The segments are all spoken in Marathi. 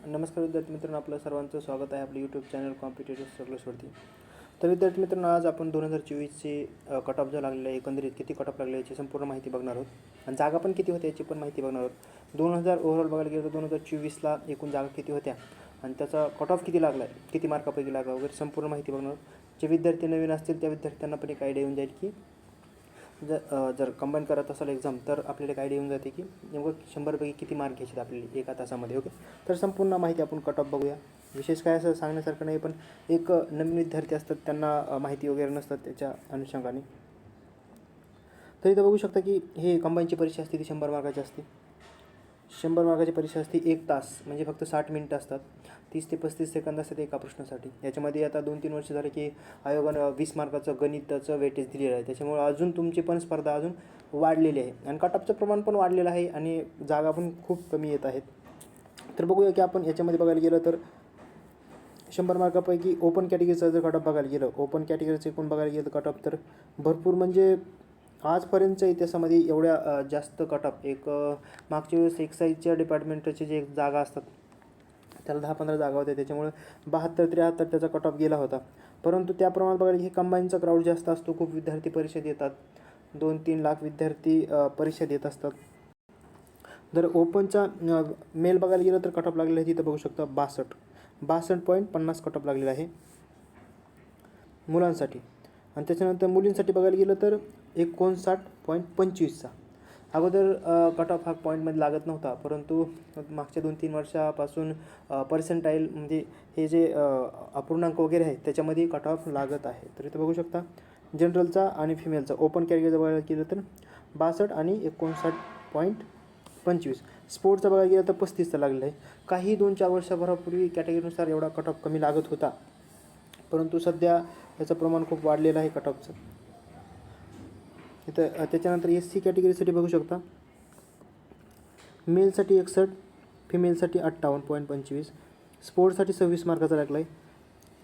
नमस्कार विद्यार्थी मित्रांनो, आपलं सर्वांचं स्वागत आहे आपलं यूट्यूब चॅनल कॉम्पिटेटिव्ह स्ट्रगल्सवरती. तर विद्यार्थी मित्रांनो, आज आपण 2024चे कट ऑफ जो लागलेला आहे, एकंदरीत किती कट ऑफ लागले याची संपूर्ण माहिती बघणार आहोत आणि जागा पण किती होत्या याची पण माहिती बघणार आहोत. 2000 ओव्हरऑल बघायला गेलं तर 2024ला एकूण जागा किती होत्या आणि त्याचा कट ऑफ किती लागला आहे, किती मार्कापैकी लागला वगैरे संपूर्ण माहिती बघणार आहोत. जे विद्यार्थी नवीन असतील त्या विद्यार्थ्यांना पण एक आयडिया येऊन जाईल की जर कंबाईन करत असाल एक्झाम तर आपल्याला एक आयडिया येऊन जाते की नेमकं 100पैकी किती मार्क घ्यायचे आपल्याला एका तासामध्ये. ओके, तर संपूर्ण माहिती आपण कट ऑफ बघूया. विशेष काय असं सांगण्यासारखं नाही, पण एक नवीन विद्यार्थी असतात त्यांना माहिती वगैरे नसतात त्याच्या अनुषंगाने. तर इथं बघू शकता की हे कंबाईनची परीक्षा असते ती 100 मार्काची असते. 100 मार्काची परीक्षा असते, 1 तास म्हणजे फक्त 60 मिनिटं असतात. 30 ते 35 सेकंद असतात एका प्रश्नासाठी. याच्यामध्ये आता 2-3 वर्ष झाले की आयोगानं 20 मार्काचं गणिताचं वेटेज दिलेलं आहे. त्याच्यामुळे अजून तुमची पण स्पर्धा अजून वाढलेली आहे आणि कट ऑफचं प्रमाण पण वाढलेलं आहे आणि जागा पण खूप कमी येत आहेत. तर बघूया की आपण याच्यामध्ये बघायला गेलं तर 100 मार्कापैकी ओपन कॅटेगरीचा जर कट ऑफ बघायला गेलं, ओपन कॅटेगरीचं एकूण बघायला गेलं कट ऑफ तर भरपूर म्हणजे आजपर्यंतच्या इतिहासामध्ये एवढ्या जास्त कट ऑफ मागच्या वेळेस एक्साईजच्या डिपार्टमेंटचे जे जागा असतात त्याला 10-15 जागा होत्या, त्याच्यामुळे 72-73 त्याचा कट ऑफ गेला होता. परंतु त्या प्रमाणात बघायला हे कंबाईनचा क्राऊड जास्त असतो, खूप विद्यार्थी परीक्षा देतात, 2-3 लाख विद्यार्थी परीक्षा देत असतात. जर ओपनचा मेल बघायला गेलं तर कट ऑफ लागलेला आहे तिथं बघू शकता 62.50 कट ऑफ लागलेला आहे मुलांसाठी. आणि त्याच्यानंतर मुलींसाठी बघायला गेलं तर 59.25चा. अगोदर कट ऑफ हा पॉईंटमध्ये लागत नव्हता, परंतु मागच्या 2-3 वर्षापासून पर्सेंटाईल म्हणजे हे जे अपूर्णांक वगैरे आहेत त्याच्यामध्ये कट ऑफ लागत आहे. तर इथं बघू शकता जनरलचा आणि फिमेलचा ओपन कॅटेगरीचा बघायला गेलं तर 62 आणि 59.25. स्पोर्टचा बघायला गेलं तर 35चा लागलेला आहे. काही 2-4 वर्षाभरापूर्वी कॅटेगरीनुसार एवढा कट ऑफ कमी लागत होता, परंतु सध्या याचं प्रमाण खूप वाढलेलं आहे कट ऑफचं. इथं त्याच्यानंतर SC कॅटेगरीसाठी बघू शकता मेलसाठी 61, फिमेलसाठी 58.25, स्पोर्ट्ससाठी 26 मार्काचा लागला आहे.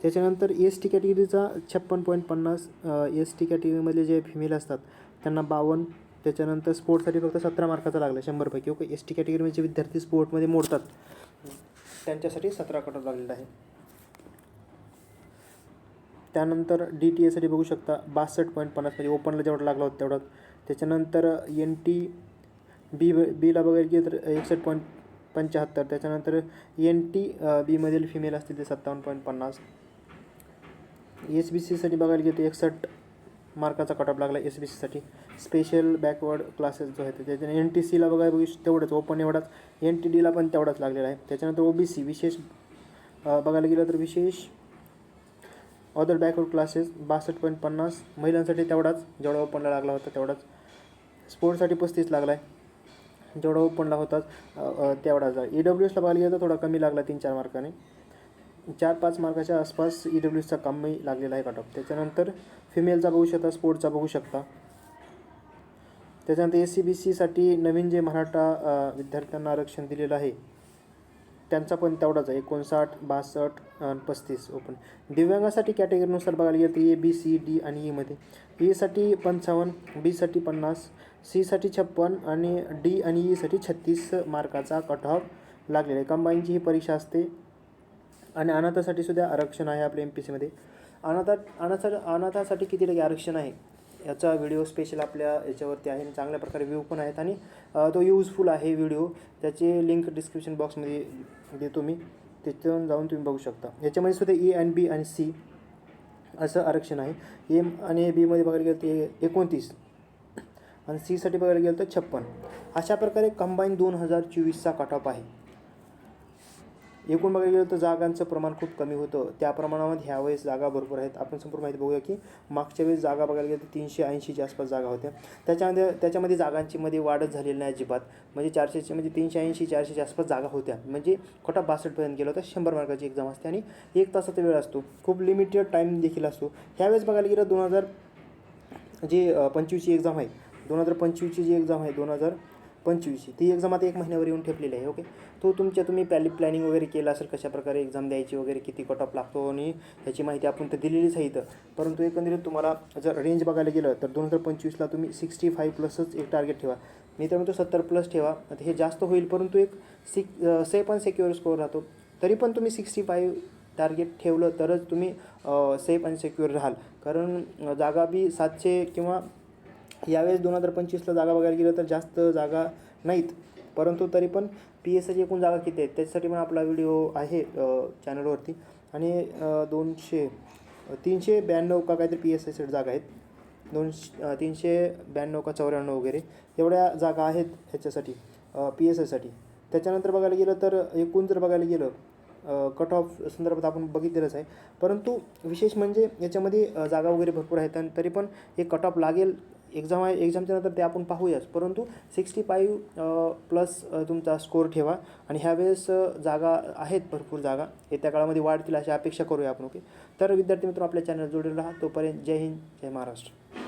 त्याच्यानंतर ST कॅटेगरीचा 56.50, ST कॅटेगरीमधले जे फिमेल असतात त्यांना 52. त्याच्यानंतर स्पोर्ट्ससाठी फक्त 17 मार्काचा लागला 100पैकी. ओके, ST कॅटेगरीमध्ये विद्यार्थी स्पोर्टमध्ये मोडतात त्यांच्यासाठी 17 कट ऑफ लागलेला आहे. त्यानंतर DTAसाठी बघू शकता 62.50 म्हणजे ओपनला जेवढा लागला होता तेवढा. त्याच्यानंतर NT बीला बघायला गेलं तर 61.75. त्याच्यानंतर NT बीमधील फिमेल असतील ते 57.50. SBCसाठी बघायला गेलं तर 61 मार्काचा कट ऑफ लागला SBCसाठी. स्पेशल बॅकवर्ड क्लासेस जो आहे त्याच्याने NTCला बघायला तेवढंच ओपन एवढाच, NTDला पण तेवढाच लागलेला आहे. त्याच्यानंतर OBC विशेष बघायला गेलं तर विशेष अदर बॅकवर्ड क्लासेस 62.50. महिलांसाठी तेवढाच जेवढा ओपनला लागला होता तेवढाच. स्पोर्ट्ससाठी 35 लागला आहे, जेवढा ओपनला होता तेवढाच. EWSला बघायला गेलं तर थोडा कमी लागला 3-4 मार्काने, 4-5 मार्काच्या आसपास EWSचा कमी लागलेला आहे कट ऑफ. त्याच्यानंतर फिमेलचा बघू शकता, स्पोर्ट्सचा बघू शकता. त्याच्यानंतर SCBCसाठी नवीन जे मराठा विद्यार्थ्यांना आरक्षण दिलेलं आहे त्यांचा पण तेवढाच आहे, 59, 62 आणि 35 ओपन. दिव्यांगासाठी कॅटेगरीनुसार बघायला गेलं तर A, B, C, D आणि Eमध्ये Eसाठी 55, Bसाठी 50, Cसाठी 56 आणि D आणि Eसाठी 36 मार्काचा कट ऑफ लागलेला आहे. कंबाईनची ही परीक्षा असते. आणि अनाथासाठी सुद्धा आरक्षण आहे आपल्या MPCमध्ये. अनाथासाठी किती टक्के आरक्षण आहे याचा व्हिडिओ स्पेशल आपल्या याच्यावरती आहे, चांगल्या प्रकारे व्ह्यू पण आहेत आणि तो यूजफुल आहे व्हिडिओ. त्याची लिंक डिस्क्रिप्शन बॉक्समध्ये देतो मी, तिथून जाऊन तुम्ही बघू शकता. याच्यामध्ये सुद्धा A आणि B आणि C असं आरक्षण आहे. A आणि Bमध्ये बघायला गेलं तर 29 आणि Cसाठी बघायला गेलं तर 56. अशा प्रकारे कंबाईन 2024चा कट ऑफ आहे. एकूण बघायला गेलं तर जागांचं प्रमाण खूप कमी होतं, त्या प्रमाणामध्ये ह्यावेळेस जागा भरपूर आहेत. आपण संपूर्ण माहिती बघूया की मागच्या वेळेस जागा बघायला गेलं तर 380च्या आसपास जागा होत्या. त्याच्यामध्ये जागांची मध्ये वाढच झालेली नाही अजिबात. म्हणजे 400 म्हणजे 380-400च्या आसपास जागा होत्या, म्हणजे कट ऑफ 62पर्यंत गेला होता. 100 मार्काची एक्झाम असते आणि 1 तासाचा वेळ असतो, खूप लिमिटेड टाईम देखील असतो. ह्यावेळेस बघायला गेलं 2025ची एक्झाम आहे, 2025ची जी एक्झाम आहे 2025ची ती एक्झाम आता 1 महिन्यावर येऊन ठेपलेली आहे. ओके, तुम्ही प्लॅनिंग वगैरे केलं असेल कशाप्रकारे एक्झाम द्यायची वगैरे, किती कट ऑफ लागतो आणि ह्याची माहिती आपण तर दिलेलीच आहे इथं. परंतु एकंदरीत तुम्हाला जर रेंज बघायला गेलं तर 2025ला तुम्ही 65+ एक टार्गेट ठेवा. मी तर म्हणतो 70+ ठेवा. आता हे जास्त होईल, परंतु एक सेफ आणि सिक्युअर स्कोअर राहतो. तरी पण तुम्ही 65 टार्गेट ठेवलं तरच तुम्ही सेफ आणि सिक्युअर राहाल. कारण जागा बी 700 किंवा यावेळेस 2025ला जागा बघायला गेलं तर जास्त जागा नाहीत. परंतु तरी पण PSIची एकूण जागा किती आहेत त्याच्यासाठी पण आपला व्हिडिओ आहे चॅनलवरती. आणि 392 का काहीतरी PSIसाठी जागा आहेत. 392 का 94 वगैरे एवढ्या जागा आहेत ह्याच्यासाठी PSIसाठी. त्याच्यानंतर बघायला गेलं तर एकूण जर बघायला गेलं कट ऑफ संदर्भात आपण बघितलेलंच आहे. परंतु विशेष म्हणजे याच्यामध्ये जागा वगैरे भरपूर आहेत आणि तरी पण हे कट ऑफ लागेल एक्झामच्या नंतर ते आपण पाहूयाच. परंतु 65 प्लस तुमचा स्कोर ठेवा. आणि ह्यावेळेस जागा आहेत, भरपूर जागा येत्या काळामध्ये वाढतील अशी अपेक्षा करूया आपण. ओके, तर विद्यार्थी मित्र आपल्या चॅनल जोडलेला राहा. तोपर्यंत जय हिंद, जय महाराष्ट्र.